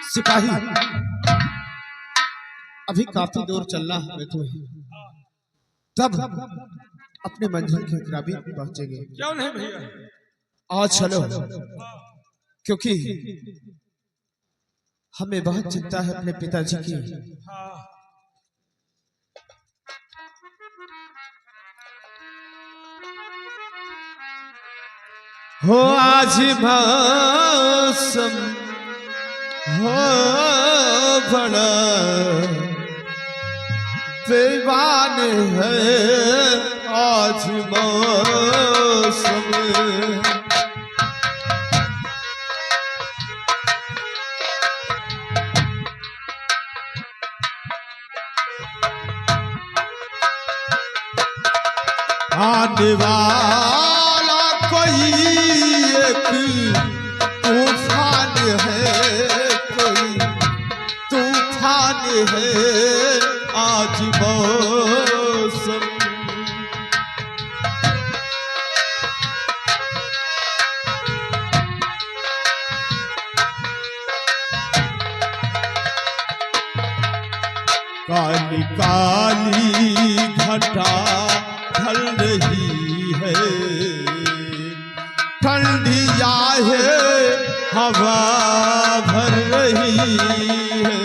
सिपाही अभी काफी दूर चलना है तुम्हें, तब अपने मंजिल के करीब पहुंचेंगे। क्यों नहीं भैया? आज चलो, क्योंकि हमें बहुत चिंता है अपने पिताजी की। हो आज मौसम हो बड़ा बेईमान है, आज मौसम आने वाला कोई एक तूफान है, कोई तूफान है, आज मौसम काली काली घटा ढल रही है, ठंडी आहे हवा भर रही है,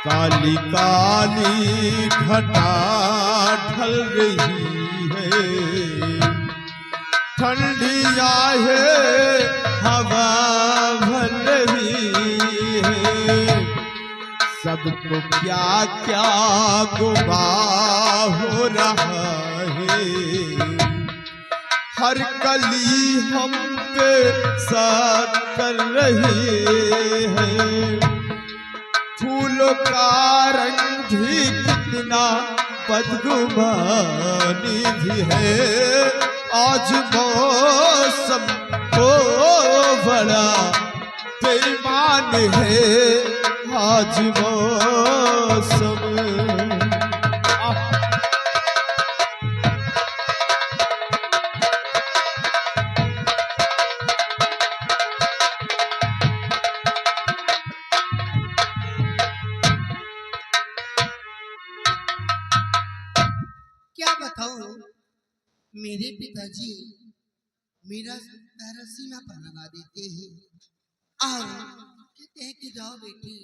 काली काली घटा ढल रही है, ठंडी आहे हवा भर रही है, सबको क्या क्या गुमाह हो रहा है, हर कली हम पे साथ कर रही है, फूलों का रंग भी कितना बदगुमानी भी है, आज मौसम हो बड़ा बेईमान है, आज मौसम क्या बताऊं, मेरे पिताजी मेरा पैरा सीना पर लगा देते हैं और कहते हैं कि जाओ बेटी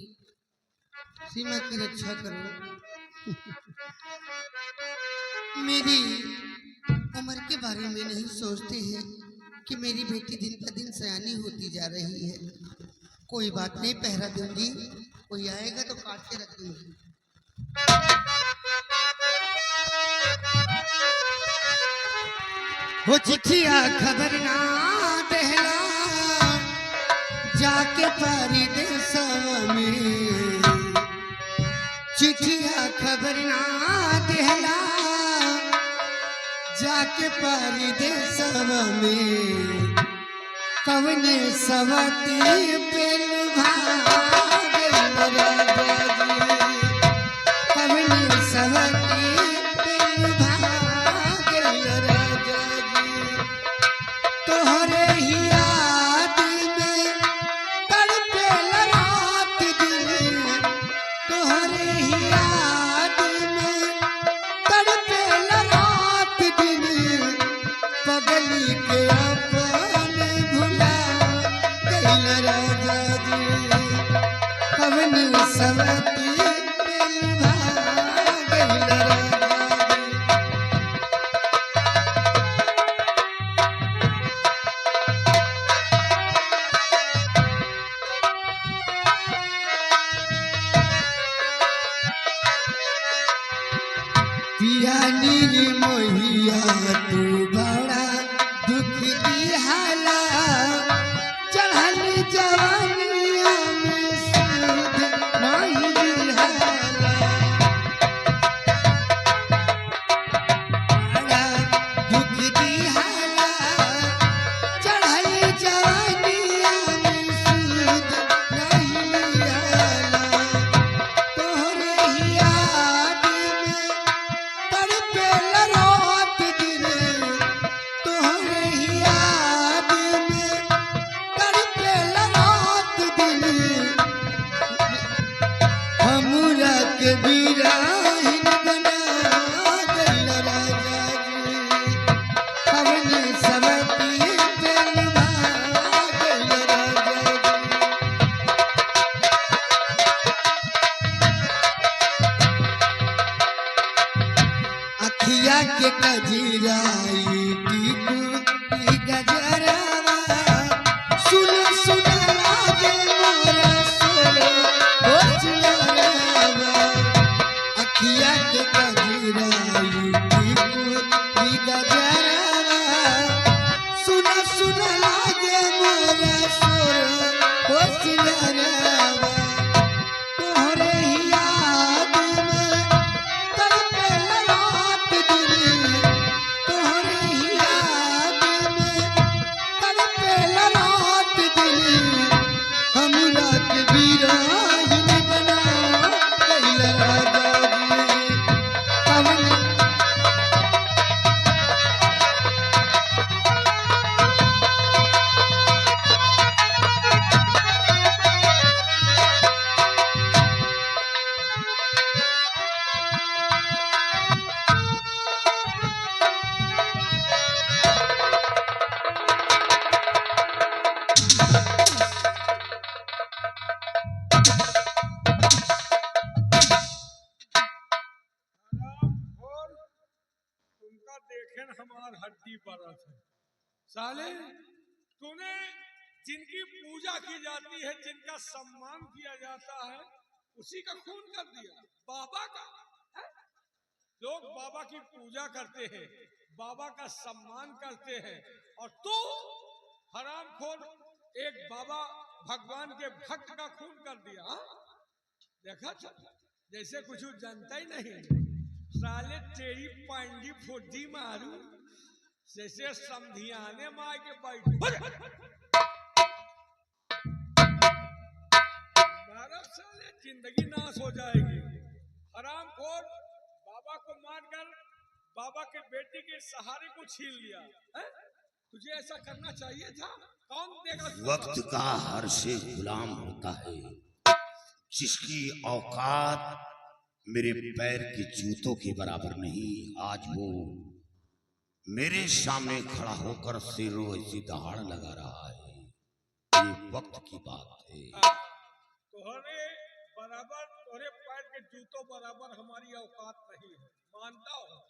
सीमा की रक्षा करो। मेरी उम्र के बारे में नहीं सोचते हैं कि मेरी बेटी दिन पर दिन सयानी होती जा रही है। कोई बात नहीं, पहरा दूंगी, कोई आएगा तो काट के रख दूंगी। वो चिट्ठिया खबर ना देहला जाके पारी देशवा में, चिट्ठिया खबर ना देहला जाके पारी देशवा में, कवने सवती पेल भाग राजा जी, कवने सवती पेल भाग राजा जी, तोहरे ही याद में तड़पेल रात दिन, तोहरे ही याद में तड़पेल रात दिन, पगली के अपने भुला गइल राजा जी, कवनी सवती पेल भाग गइल राजा जी। पियानी रे मोहिया तू बड़ा दुख दिहाला, चढ़ल जवानिया में सूद नहीं दिहाला, बड़ा दुख दिहाला, चढ़ल जवानिया में सूद नहीं दिहाला, तोहरे ही याद में तड़पेल रात दिन, जिनकी पूजा की जाती है, जिनका सम्मान किया जाता है, उसी का खून कर दिया। बाबा का है? लोग बाबा की पूजा करते हैं, बाबा का सम्मान करते हैं, और तू हरामखोर एक बाबा भगवान के भक्त का खून कर दिया। हा? देखा था? जैसे कुछ जानता ही नहीं। साले तेरी पांडी फुद्दी मारू जैसे समधियाने मार के बैठ मारा, साले जिंदगी नाश हो जाएगी। हरामखोर बाबा को मारकर बाबा के बेटी के सहारे को छीन लिया है? तुझे ऐसा करना चाहिए था। कौन देगा? वक्त का हर से गुलाम होता है, जिसकी औकात मेरे पैर के जूतों के बराबर नहीं। आज वो मेरे सामने खड़ा होकर सिरों ऐसी दहाड़ लगा रहा है। ये वक्त की बात है। तोहरे बराबर, तोहरे पैर के जूतों बराबर हमारी औकात नहीं है, मानता हूँ,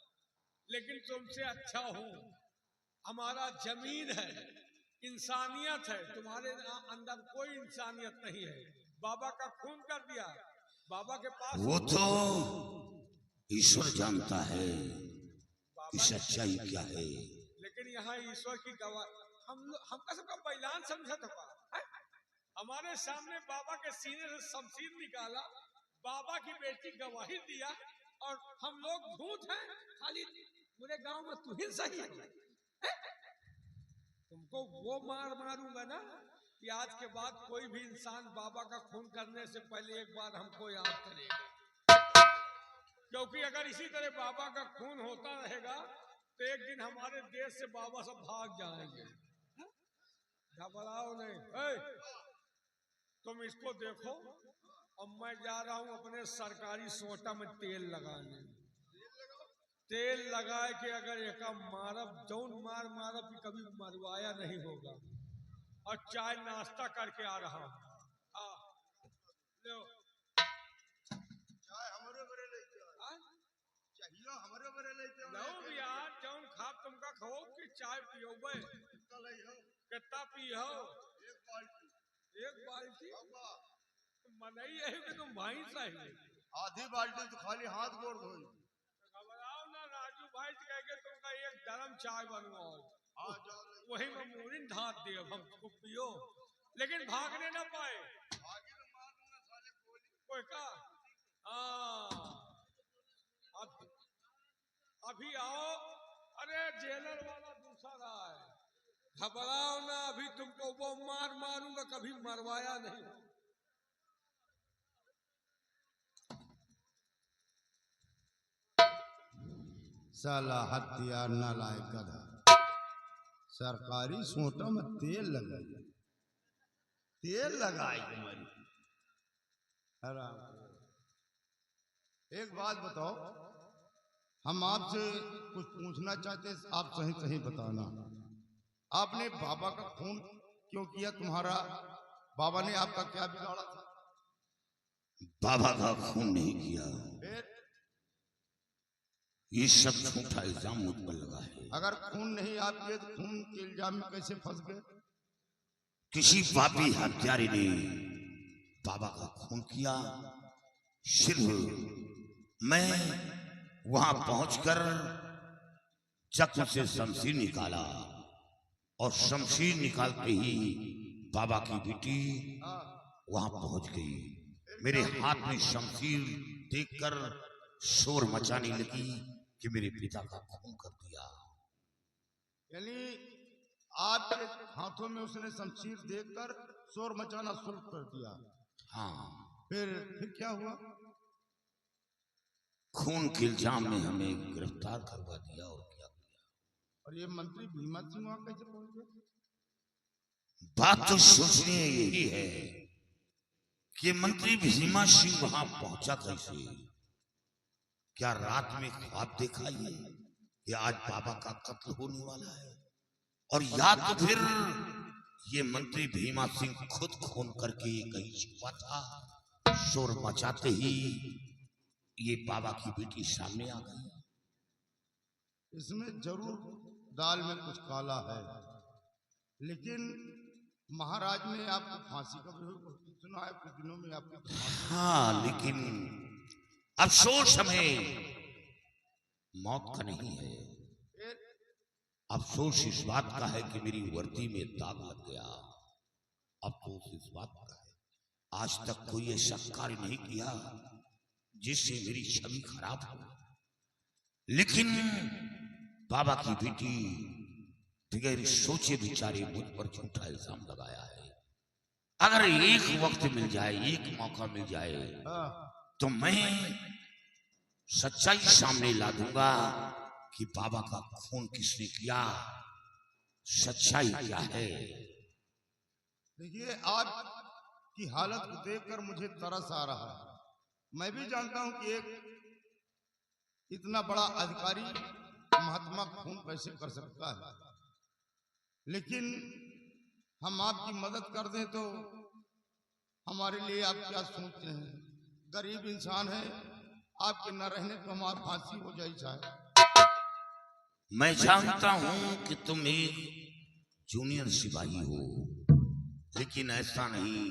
लेकिन तुमसे अच्छा हूँ। हमारा जमीन है, इंसानियत है, तुम्हारे अंदर कोई इंसानियत नहीं है। बाबा का खून कर दिया। बाबा के पास वो तो ईश्वर जानता है कि सच्चाई क्या है। लेकिन यहाँ ईश्वर की गवाह हमका सबका बलिदान समझा था। हमारे सामने बाबा के सीने से शमशीर निकाला, बाबा की बेटी गवाही दिया, और हम लोग भूत हैं। खाली पूरे गांव में तू ही सही है। तुमको वो मार मारूंगा ना कि आज के बाद कोई भी इंसान बाबा का खून करने से पहले एक बार हमको याद करेगा। क्योंकि अगर इसी तरह बाबा का खून होता रहेगा तो एक दिन हमारे देश से बाबा सब भाग जाएंगे। घबराओ नहीं। तुम इसको देखो, और मैं जा रहा हूं अपने सरकारी सोटा में तेल लगाने। तेल लगाए कि अगर एक मारब जौन मार मारब कि कभी मरवाया नहीं होगा। और चाय नाश्ता करके आ रहा हूं। लो चाय हमरे बरे लेके आ। चाहिए हमरे बरे लेके आ। लो यार, जौन खाब तुमका खो कि चाय पियोबे। कितना लई हो? कितना पियो? एक बाल्टी। एक बाल्टी? मनई है कि तुम भाई सही। आधी बाल्टी तो खाली हाथ गोड़ धोई। घबराओ ना राजू भाई, कह के तुमका एक गरम चाय बनवाओ, हाँ जाओ। वही में मूरिन धात दे हमको पियो, लेकिन भागने ना पाए। आगे तो मार दूंगा साले गोली। कोई का? अभी आओ। अरे जेलर वाला दूसरा है। घबराओ ना, अभी तुमको वो मार मारूंगा, कभी मरवाया नहीं। साला हथियार न लाए गधा, सरकारी सोटा में तेल लगाई, तेल लगाई तुम्हारी हराम। एक बात बताओ, हम आपसे कुछ पूछना चाहते, आप सही सही बताना। आपने बाबा का खून क्यों किया? तुम्हारा बाबा ने आपका क्या बिगाड़ा था? बाबा का खून नहीं किया, फिर ये सब झूठा इल्जाम मुझ पर लगा है। अगर खून नहीं आप किए तो खून के इल्जाम में कैसे फंस गए? किसी पापी हत्यारे ने बाबा का खून किया। सिर्फ मैं वहां पहुंचकर चक्र से शमशीर निकाला, और शमशीर निकालते ही बाबा की बेटी वहां पहुंच गई। मेरे हाथ में शमशीर देखकर शोर मचाने लगी कि मेरे पिता का खून कर दिया। यानी आपके हाथों में उसने शमशीर देखकर शोर मचाना शुरू कर दिया। हाँ। फिर क्या हुआ? खून के इल्जाम में हमें गिरफ्तार करवा दिया, और क्या किया। और ये मंत्री भीमा सिंह वहां कैसे पहुंच गए? बात तो सोचने यही है कि मंत्री भीमा सिंह वहां पहुंचा कैसे। क्या रात में ख्वाब देखा ये कि आज बाबा का कत्ल होने वाला है, और या तो फिर ये मंत्री भीमा सिंह खुद खून करके कहीं छुपा था। शोर मचाते ही ये बाबा की बेटी सामने आ गई। इसमें जरूर दाल में कुछ काला है, लेकिन महाराज ने आपको फांसी का भी सुना है, कुछ दिनों में आपको फांसी। हाँ, लेकिन अफसोस हमें मौत का नहीं है। अफसोस इस बात का है कि मेरी वर्दी में दाग लग गया। अफसोस इस बात का है, आज तक कोई ऐसा कार्य नहीं किया जिससे मेरी छवि खराब हो। लेकिन बाबा की बेटी बगैर सोचे विचारे मुझ पर झूठा इल्जाम लगाया है। अगर एक वक्त मिल जाए, एक मौका मिल जाए, तो मैं सच्चाई सामने ला दूंगा कि बाबा का खून किसने किया, सच्चाई क्या है। देखिए, आज की हालत को देखकर मुझे तरस आ रहा है। मैं भी जानता हूं कि एक इतना बड़ा अधिकारी महात्मा खून कैसे कर सकता है, लेकिन हम आपकी मदद कर दें तो हमारे लिए आप क्या सोचते हैं? गरीब इंसान है, आपके न रहने तो हमारी फांसी हो जाए चाहे। मैं जानता हूं कि तुम एक जूनियर सिपाही हो, लेकिन ऐसा नहीं,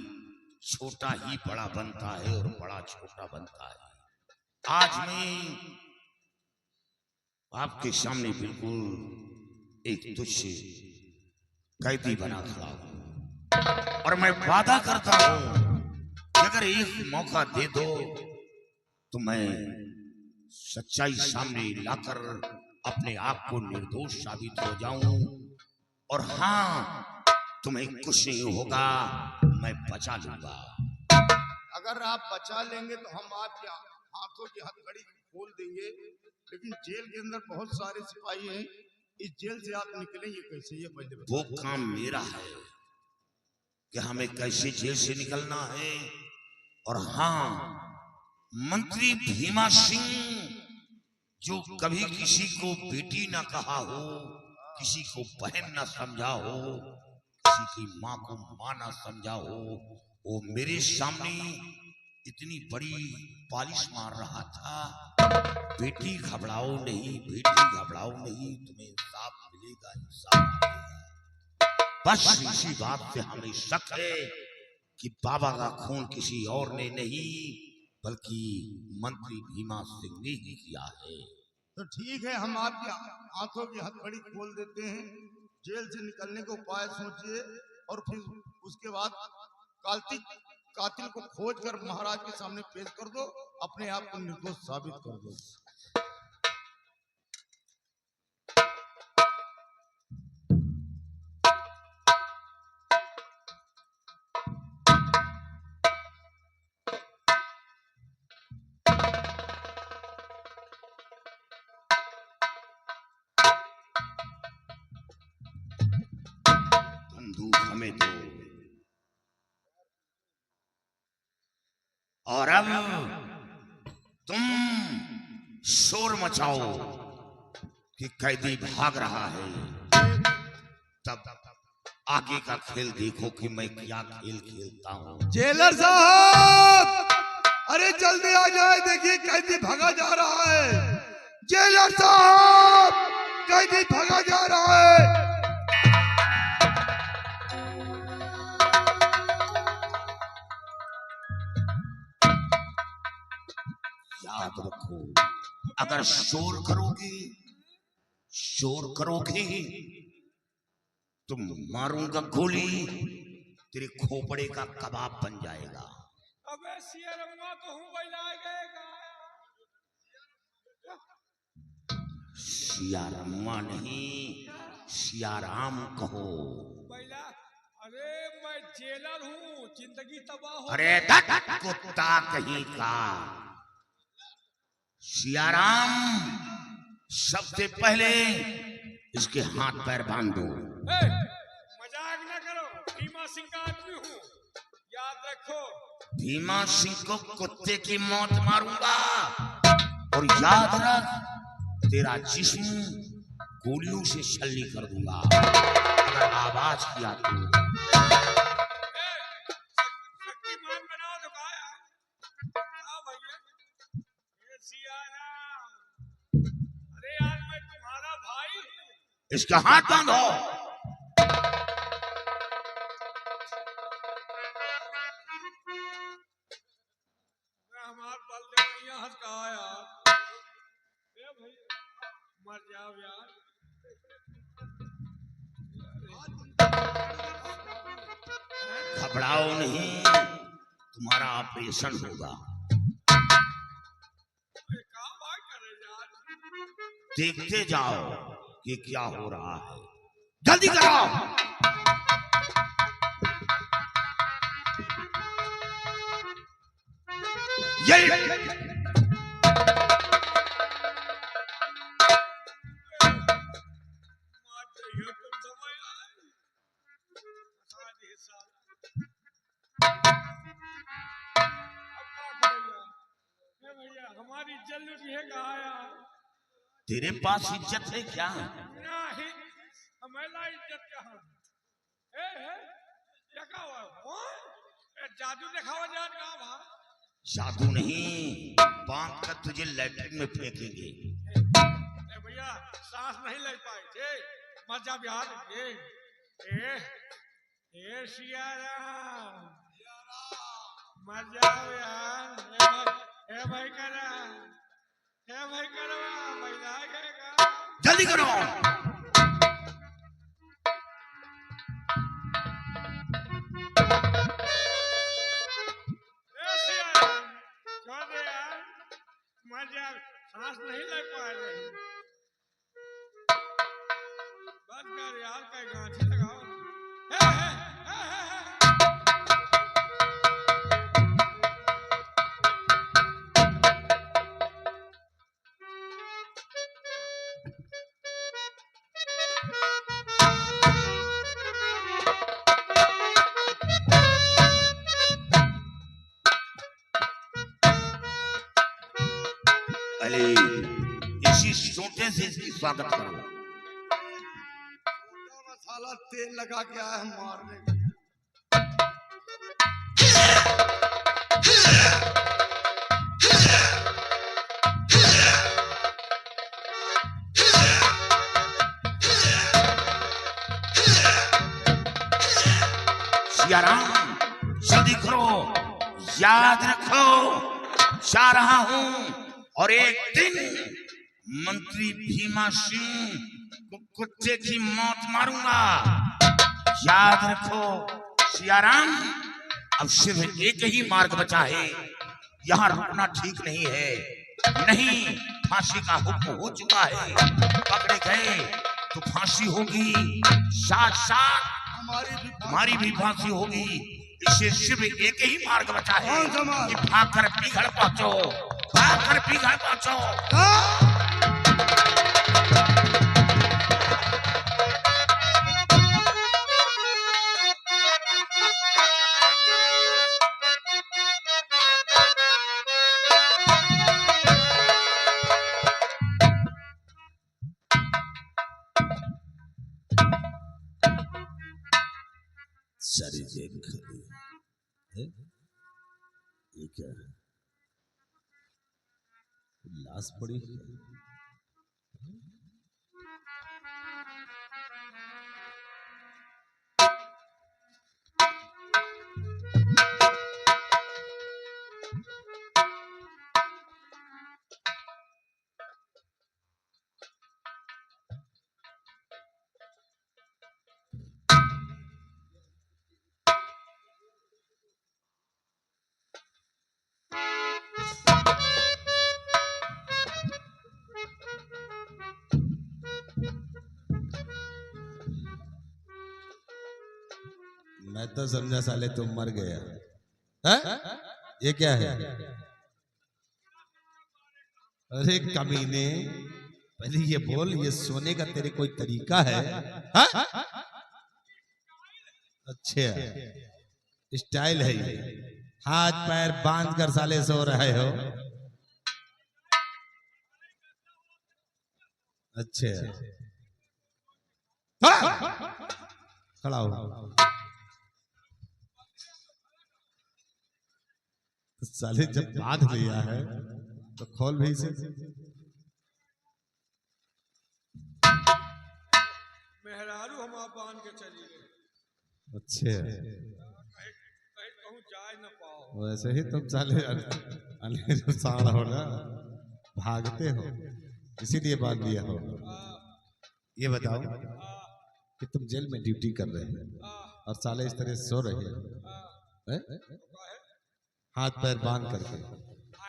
छोटा ही बड़ा बनता है और बड़ा छोटा बनता है। आज मैं आपके सामने बिल्कुल एक तुच्छ कैदी बना खड़ा हूं, और मैं वादा करता हूं कि अगर एक मौका दे दो तो मैं सच्चाई सामने लाकर अपने आप को निर्दोष साबित हो जाऊं। और हाँ, तुम्हें कुछ नहीं होगा, मैं बचा लूंगा। अगर आप बचा लेंगे तो हम आपके हाथों की हथकड़ी खोल देंगे, लेकिन जेल के अंदर बहुत सारे सिपाही हैं, इस जेल से आप निकलेंगे कैसे, ये पहले बताइए। वो काम मेरा है कि हमें कैसे जेल से निकलना है। और हाँ, मंत्री भीमा सिंह जो कभी किसी को बेटी ना कहा हो, किसी को बहन ना समझा हो, किसी की माँ को माँ ना समझा हो, वो मेरे सामने इतनी बड़ी पालिश मार रहा था। बेटी घबराओ नहीं, बेटी घबराओ नहीं, तुम्हें इंसाफ मिलेगा, इंसाफ मिलेगा। बस इसी बात से हमें शक है कि बाबा का खून किसी और ने नहीं बल्कि मंत्री भीमा सिंह ने ही किया है। तो ठीक है, हम आपके हाथों की हथकड़ी खोल देते हैं, जेल से निकलने का उपाय सोचिए, और फिर उसके बाद कातिल को खोज कर महाराज के सामने पेश कर दो, अपने आप को निर्दोष साबित कर दो। बंदूक हमें दो, और अब तुम शोर मचाओ कि कैदी भाग रहा है। तब आगे का खेल देखो कि मैं क्या खेल खेलता हूं। जेलर साहब, अरे जल्दी आ जाए, देखिए कैदी भागा जा रहा है। जेलर साहब, कैदी भागा जा रहा है। याद रखो, अगर शोर करोगे तो मारूंगा गोली, तेरे खोपड़े का कबाब बन जाएगा। अबे सियारम्मा तो हूँ बैला गए सियारम्मा नहीं, सियाराम कहो। बैला। अरे मैं जेलर हूँ, जिंदगी तबाह हो। अरे धत कुत्ता कहीं का, सियाराम, सबसे पहले इसके हाथ पैर बांध दो। मजाक न करो, भीमा सिंह का आदमी हूँ, याद रखो। भीमा सिंह को कुत्ते की मौत मारूंगा, और याद रख, तेरा जिस्म गोलियों से छलनी कर दूंगा अगर आवाज किया तो। शक्तिमान बनाओ तो गाया। हाँ भैया, ये सियाराम। अरे यार, मैं तुम्हारा भाई हूँ। इसका हाथ बांधो। महाराज कहा यार, ए भाई मर जाओ यार। घबराओ नहीं, तुम्हारा ऑपरेशन होगा। कहा बात करे यार। देखते जाओ कि क्या हो रहा है, जल्दी करो। ये मार चाहिए तुम समय आए। बता दे साला। अब क्या करेगा? ए भैया हमारी इज्जत लुटी है कहा यार। तेरे पास इज्जत है क्या? नहीं हमें इज्जत कहाँ। क्या कहा हुआ है? ए, जादू दिखावा जान कहा वहाँ। जादू नहीं, बांध कर तुझे लैट्रिन में फेंकेंगे। ए भैया सांस नहीं ले पाए थे, मर जा यार। ए सिया राम, मर जाओ यार। ए भाई करा, ए भाई करवा महिला गएगा। जल्दी करो। ए सिया राम, छोड़ दे यार, मर जा, सांस नहीं ले पा रहे। बस कर यार, कहीं गांठी लगाओ। पहले इसी सोटे से इसकी स्वागत करो। मसाला तेल लगा के आया हम मारने। सियाराम जल्दी करो, याद रखो जा रहा हूं और एक दिन मंत्री भीमा सिंह को कुत्ते की मौत मारूंगा। याद रखो सियाराम, अब सिर्फ एक ही मार्ग बचा है, यहाँ रुकना ठीक नहीं है। नहीं, फांसी का हुक्म हो चुका है, पकड़े गए तो फांसी होगी, साथ साथ हमारी भी फांसी होगी। इसे सिर्फ एक ही मार्ग बचा है कि भागकर पिघल पहुंचो, भागकर पिघल पहुंचो। सारी जेब खाली है। ये क्या है? लाश पड़ी है। मैं तो समझा साले तुम मर गया है? ये क्या है? अरे कमीने, पहले ये बोल, ये सोने का तेरे कोई तरीका है? अच्छा स्टाइल है ये, हाथ पैर बांध कर साले सो रहे हो? अच्छा खड़ा हो। तो साले जब बांध लिया है तो खोल भी से। मेहरारू हम आप बांध के चली गए। अच्छा कहीं कहूँ जा न पाओ। वैसे ही तुम साले अरे जो साड़ हो ना, भागते हो इसीलिए बांध दिया हो। ये बताओ कि तुम जेल में ड्यूटी कर रहे हो और साले इस तरह सो रहे हो हैं? हाथ पैर बांध करके।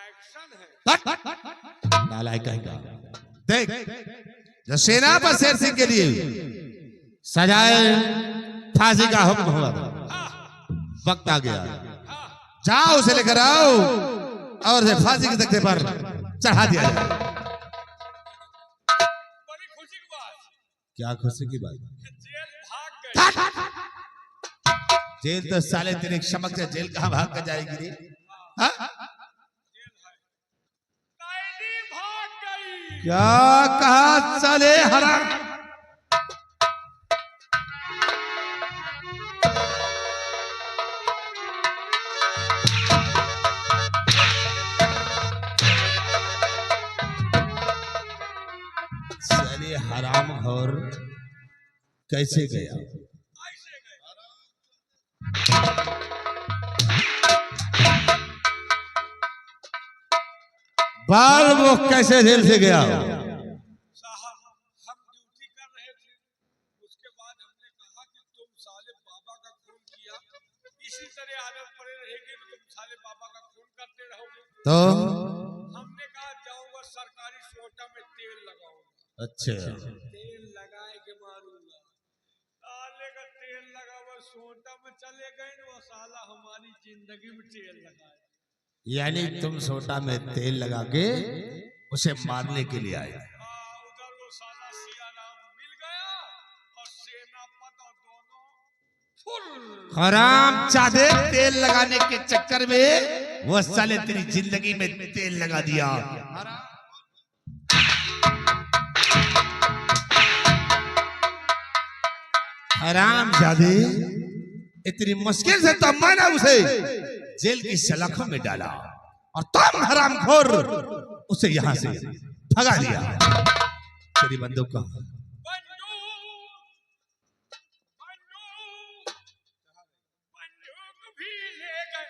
एक्शन है। नालायक कहेगा। देख, जो सेना पर शेर सिंह के लिए सजाए फांसी का हुक्म हुआ था, वक्त आ गया, जाओ उसे लेकर आओ और उसे फांसी के तख्ते पर चढ़ा दिया जाए। बड़ी खुशी की बात। क्या खुशी की बात? जेल भाग गए। जेल तो साले तेरे समझ से जेल कहां भाग कर जाएगी रे? हाँ? कैदी भाग गई। क्या कहा साले हराम? साले हराम घोर कैसे गया? ऐसे गए। बाल वो कैसे जेल से गया? साहब, हम ड्यूटी कर रहे थे, उसके बाद हमने कहा कि तुम साले बाबा का खून किया, इसी तरह आदत पड़े रहेगी तो तुम साले बाबा का खून करते रहोगे। तो हमने कहा जाऊंगा सरकारी सोटा में तेल लगाऊंगा। अच्छा, तेल लगाए के मारूंगा। साले का तेल लगा हुआ सोटा में चले गए न, वो साला हमारी जिंदगी में तेल लगाए। यानी तुम सोटा में तेल लगा के उसे मारने के लिए आए? उधर वो साला सियाराम मिल गया और सेनापत और दोनों फुल। हराम चादे, तेल लगाने के चक्कर में वो साले तेरी जिंदगी में तेल लगा दिया। हराम जादे, इतनी मुश्किल से तो मैंने उसे जेल की सलाखों में डाला और तुम हरामखोर उसे यहां से भगा दिया। तेरी बंदूक कहां? बंदूक भी ले गए।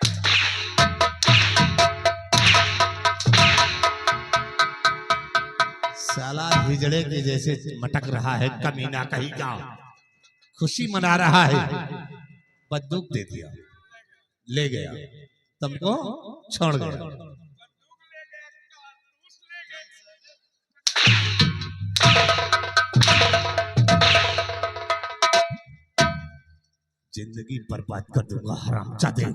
साला हिजड़े के जैसे मटक रहा है कमीना कहीं का, खुशी मना रहा है, बंदूक दे दिया, ले गया, तुमको छोड़ गया। बंदूक ले गए, कारतूस ले गए। जिंदगी बर्बाद कर दूंगा हरामजादे,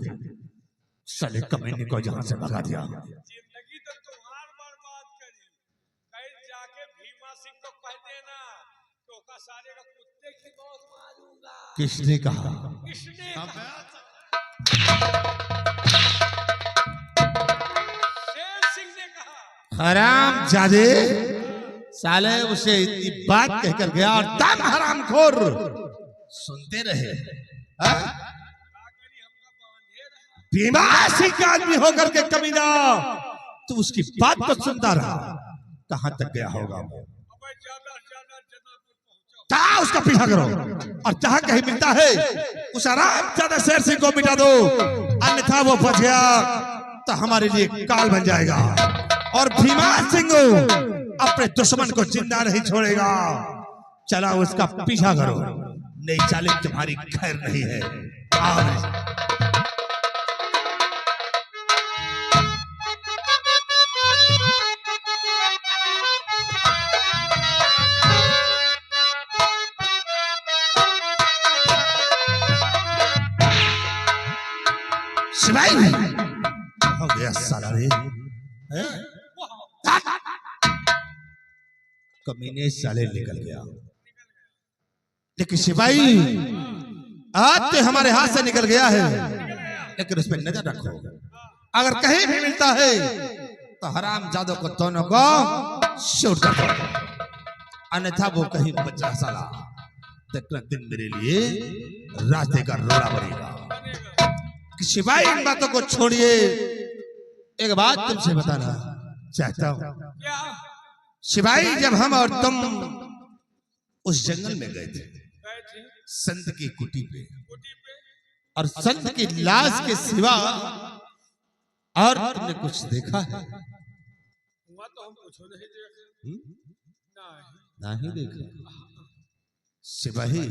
साले कमीने को यहां से भगा दिया। जिंदगी तो तुम्हार बर्बाद करी। कहीं जाके भीमा सिंह को कह देना तो का सारे का कुत्ते की मौत मारूंगा। किसने कहा? किसने कहा? शेर सिंह ने कहा। हरामजादे, साले उसे इतनी बात कहकर गया और तुम हरामखोर सुनते रहे। हाँ? कागरी हमका बांधे रहा। भीमा सिंह का आदमी होकर के कमीना तू उसकी बात तो सुनता रहा, कहां तक गया होगा वो? अब ज्यादा से ज्यादा जनापुर पहुंचो। कहा उसका पीछा करो और जहां कहीं मिलता है उस आरामजादा शेर सिंह को मिटा दो, अन्यथा वो बच गया तो हमारे लिए काल बन जाएगा और भीमा सिंह अपने दुश्मन को जिंदा नहीं छोड़ेगा। चला उसका पीछा करो, नहीं चाले तुम्हारी खैर नहीं है। आओ। शिवाई हो गया साला रे, हैं? कमीने साले निकल गया, लेकिन शिवाई आज तो हमारे हाथ से निकल गया है, लेकिन उस पर नजर रखो, अगर कहीं भी मिलता है तो हरामजादों को दोनों को शूट कर दो, अन्यथा वो कहीं बचा साला तो दिन मेरे लिए रास्ते का रोड़ा बनेगा। शिवाई इन बातों को छोड़िए, एक बात तुमसे बताना चाहता हूं। क्या? शिवाई, जब हम और तुम उस जंगल में गए थे गए थे संत की कुटी पे, कुटी पे। और संत की लाश के सिवा और तुमने कुछ देखा है? हुआ तो हम कुछ नहीं देखे। नहीं। नहीं देखा। सिपाही,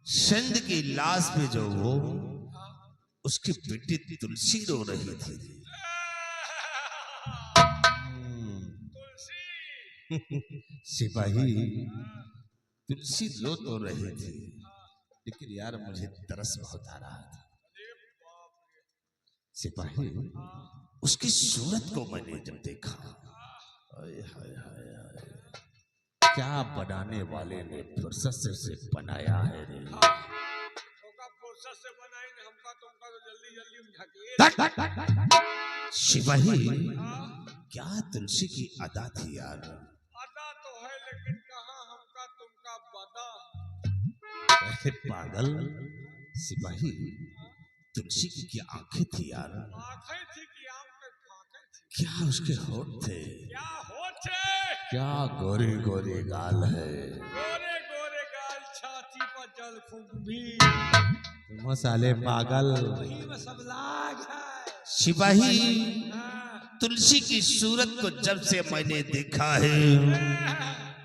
चंद की लाश पे जो वो उसकी बेटी तुलसी रो रही थी। सिपाही, तुलसी रो तो रही थी, लेकिन यार मुझे तरस बहुत आ रहा था। सिपाही, उसकी सूरत को मैंने जब देखा, हाय हाय हाय हाय, क्या बनाने वाले ने फुर्सत से बनाया है रे। होगा फुर्सत से बनाई ने, हमका तुमका तो जल्दी जल्दी ढकेल। सिपाही, क्या तुलसी की अदा थी यार? अदा तो है, लेकिन कहाँ हमका तुमका बदा। अरे पागल सिपाही, तुलसी की क्या आंखें थी यार? आंखें थी कि आम पे फांके थी। क्या उसके होठ थे? क्या होठे? क्या गोरे गोरे गाल है? गोरे गोरे गाल, छाती पर जल खुंभी। तुम साले पागल। वही में सब लाग है। सिपाही, हाँ। तुलसी की सूरत को जब से मैंने देखा है,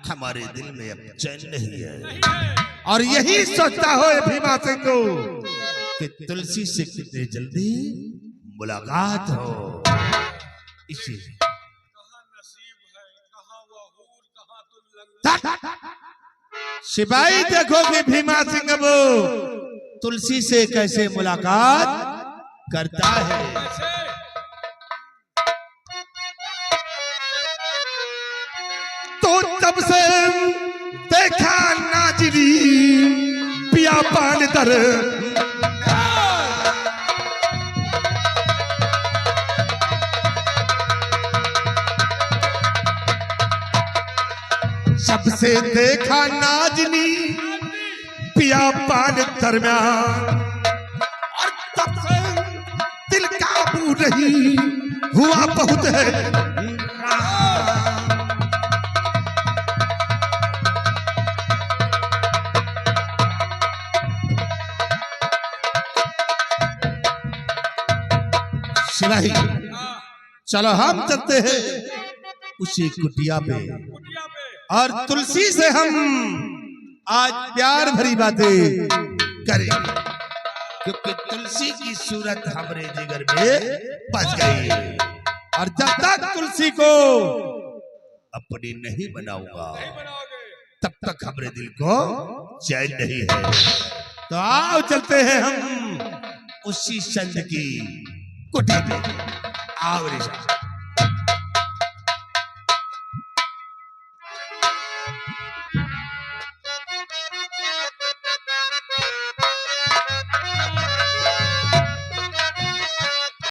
हमारे दिल में अब चैन नहीं है। नहीं है। और यही सोचता हो भीमा सिंह को कि तुलसी से कितनी जल्दी मुलाकात हो। इसी कहाँ नसीब है, कहाँ वो हूर, कहाँ तुम लंगड़ा। सिपाही, देखो कि भीमा सिंह अब तुलसी से कैसे मुलाकात करता है। कैसे? तो तब से देखा नाजरी पिया पान दर, सबसे देखा नाजनी पिया पान दरम्यान, और तब से दिल काबू नहीं हुआ बहुत है। सिपाही, चलो हम चलते हैं उसी कुटिया पे, कुटिया पे। और तुलसी से हम आज प्यार भरी बातें करेंगे, क्योंकि तुलसी की सूरत हमारे जिगर में बस गई। और जब तक तुलसी को अपनी नहीं बनाऊंगा, नहीं बनाओगे। तब तक हमारे दिल को चैन नहीं है। तो आओ चलते हैं हम उसी चंद की कुटी पे। आओ ऋषभ।